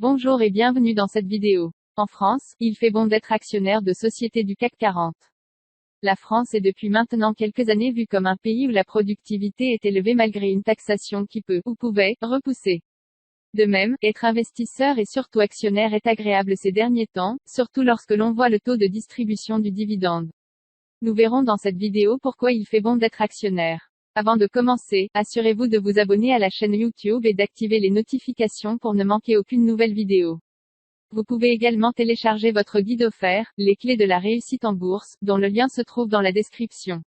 Bonjour et bienvenue dans cette vidéo. En France, il fait bon d'être actionnaire de sociétés du CAC 40. La France est depuis maintenant quelques années vue comme un pays où la productivité est élevée malgré une taxation qui peut, ou pouvait, repousser. De même, être investisseur et surtout actionnaire est agréable ces derniers temps, surtout lorsque l'on voit le taux de distribution du dividende. Nous verrons dans cette vidéo pourquoi il fait bon d'être actionnaire. Avant de commencer, assurez-vous de vous abonner à la chaîne YouTube et d'activer les notifications pour ne manquer aucune nouvelle vidéo. Vous pouvez également télécharger votre guide offert, Les clés de la réussite en bourse, dont le lien se trouve dans la description.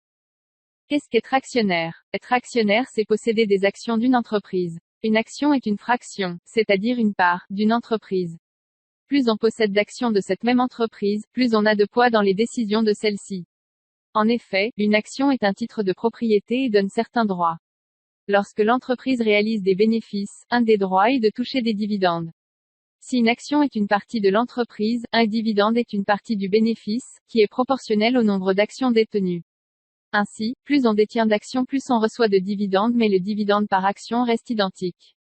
Qu'est-ce qu'être actionnaire? Être actionnaire, c'est posséder des actions d'une entreprise. Une action est une fraction, c'est-à-dire une part, d'une entreprise. Plus on possède d'actions de cette même entreprise, plus on a de poids dans les décisions de celle-ci. En effet, une action est un titre de propriété et donne certains droits. Lorsque l'entreprise réalise des bénéfices, un des droits est de toucher des dividendes. Si une action est une partie de l'entreprise, un dividende est une partie du bénéfice, qui est proportionnel au nombre d'actions détenues. Ainsi, plus on détient d'actions plus on reçoit de dividendes mais le dividende par action reste identique.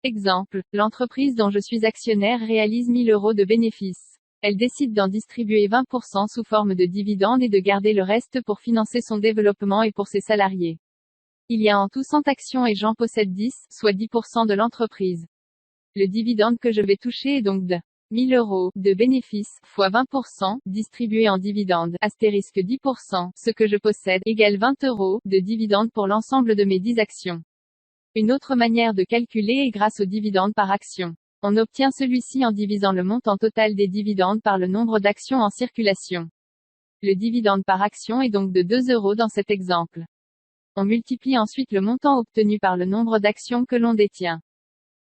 Exemple, l'entreprise dont je suis actionnaire réalise 1000 € de bénéfices. Elle décide d'en distribuer 20% sous forme de dividendes et de garder le reste pour financer son développement et pour ses salariés. Il y a en tout 100 actions et j'en possède 10, soit 10% de l'entreprise. Le dividende que je vais toucher est donc de 1000 € de bénéfices, fois 20%, distribué en dividendes, astérisque 10%, ce que je possède, égale 20 € de dividendes pour l'ensemble de mes 10 actions. Une autre manière de calculer est grâce au dividende par action. On obtient celui-ci en divisant le montant total des dividendes par le nombre d'actions en circulation. Le dividende par action est donc de 2 € dans cet exemple. On multiplie ensuite le montant obtenu par le nombre d'actions que l'on détient.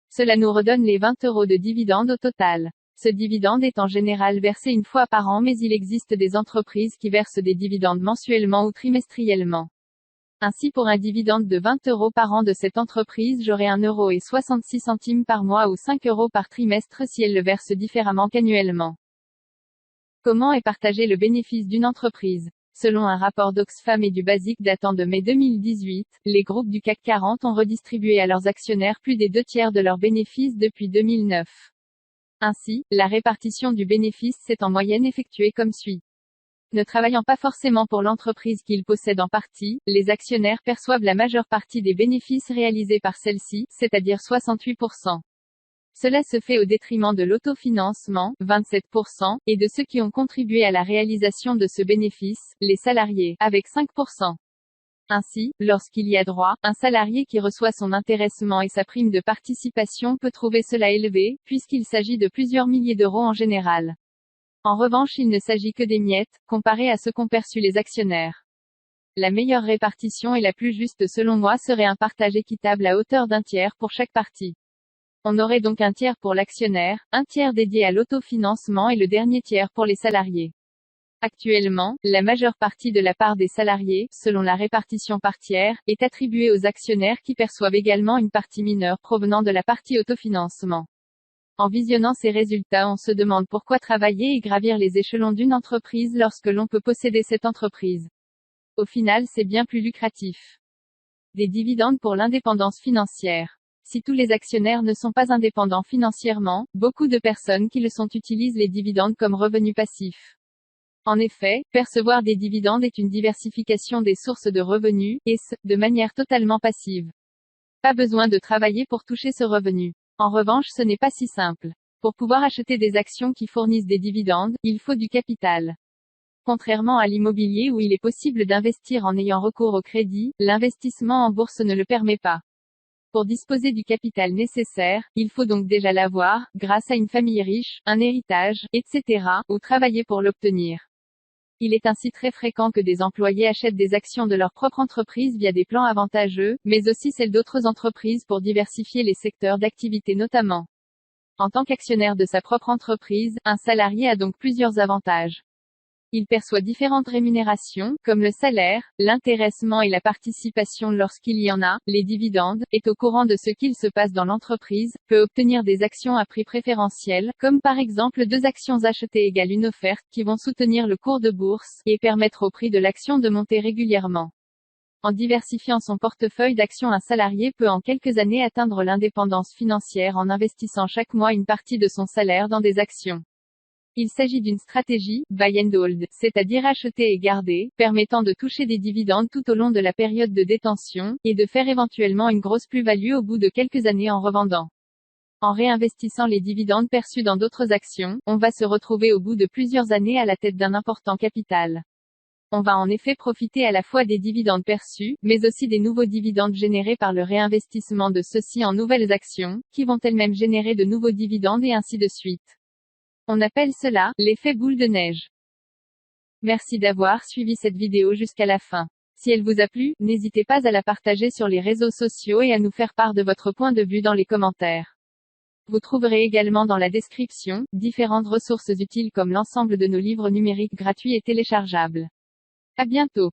Cela nous redonne les 20 € de dividendes au total. Ce dividende est en général versé une fois par an mais il existe des entreprises qui versent des dividendes mensuellement ou trimestriellement. Ainsi pour un dividende de 20 € par an de cette entreprise j'aurai 1,66 € par mois ou 5 € par trimestre si elle le verse différemment qu'annuellement. Comment est partagé le bénéfice d'une entreprise? Selon un rapport d'Oxfam et du Basic datant de mai 2018, les groupes du CAC 40 ont redistribué à leurs actionnaires plus des 2/3 de leurs bénéfices depuis 2009. Ainsi, la répartition du bénéfice s'est en moyenne effectuée comme suit. Ne travaillant pas forcément pour l'entreprise qu'ils possèdent en partie, les actionnaires perçoivent la majeure partie des bénéfices réalisés par celle-ci, c'est-à-dire 68%. Cela se fait au détriment de l'autofinancement, 27%, et de ceux qui ont contribué à la réalisation de ce bénéfice, les salariés, avec 5%. Ainsi, lorsqu'il y a droit, un salarié qui reçoit son intéressement et sa prime de participation peut trouver cela élevé, puisqu'il s'agit de plusieurs milliers d'euros en général. En revanche, il ne s'agit que des miettes, comparé à ce qu'ont perçu les actionnaires. La meilleure répartition et la plus juste selon moi serait un partage équitable à hauteur d'un tiers pour chaque partie. On aurait donc un tiers pour l'actionnaire, un tiers dédié à l'autofinancement et le dernier tiers pour les salariés. Actuellement, la majeure partie de la part des salariés, selon la répartition par tiers, est attribuée aux actionnaires qui perçoivent également une partie mineure provenant de la partie autofinancement. En visionnant ces résultats, on se demande pourquoi travailler et gravir les échelons d'une entreprise lorsque l'on peut posséder cette entreprise. Au final, c'est bien plus lucratif. Des dividendes pour l'indépendance financière. Si tous les actionnaires ne sont pas indépendants financièrement, beaucoup de personnes qui le sont utilisent les dividendes comme revenu passif. En effet, percevoir des dividendes est une diversification des sources de revenus, et ce, de manière totalement passive. Pas besoin de travailler pour toucher ce revenu. En revanche, ce n'est pas si simple. Pour pouvoir acheter des actions qui fournissent des dividendes, il faut du capital. Contrairement à l'immobilier où il est possible d'investir en ayant recours au crédit, l'investissement en bourse ne le permet pas. Pour disposer du capital nécessaire, il faut donc déjà l'avoir, grâce à une famille riche, un héritage, etc., ou travailler pour l'obtenir. Il est ainsi très fréquent que des employés achètent des actions de leur propre entreprise via des plans avantageux, mais aussi celles d'autres entreprises pour diversifier les secteurs d'activité notamment. En tant qu'actionnaire de sa propre entreprise, un salarié a donc plusieurs avantages. Il perçoit différentes rémunérations, comme le salaire, l'intéressement et la participation lorsqu'il y en a, les dividendes, est au courant de ce qu'il se passe dans l'entreprise, peut obtenir des actions à prix préférentiel, comme par exemple 2 actions achetées égale une offerte, qui vont soutenir le cours de bourse, et permettre au prix de l'action de monter régulièrement. En diversifiant son portefeuille d'actions, un salarié peut en quelques années atteindre l'indépendance financière en investissant chaque mois une partie de son salaire dans des actions. Il s'agit d'une stratégie buy and hold, c'est-à-dire acheter et garder, permettant de toucher des dividendes tout au long de la période de détention, et de faire éventuellement une grosse plus-value au bout de quelques années en revendant. En réinvestissant les dividendes perçus dans d'autres actions, on va se retrouver au bout de plusieurs années à la tête d'un important capital. On va en effet profiter à la fois des dividendes perçus, mais aussi des nouveaux dividendes générés par le réinvestissement de ceux-ci en nouvelles actions, qui vont elles-mêmes générer de nouveaux dividendes et ainsi de suite. On appelle cela l'effet boule de neige. Merci d'avoir suivi cette vidéo jusqu'à la fin. Si elle vous a plu, n'hésitez pas à la partager sur les réseaux sociaux et à nous faire part de votre point de vue dans les commentaires. Vous trouverez également dans la description, différentes ressources utiles comme l'ensemble de nos livres numériques gratuits et téléchargeables. À bientôt.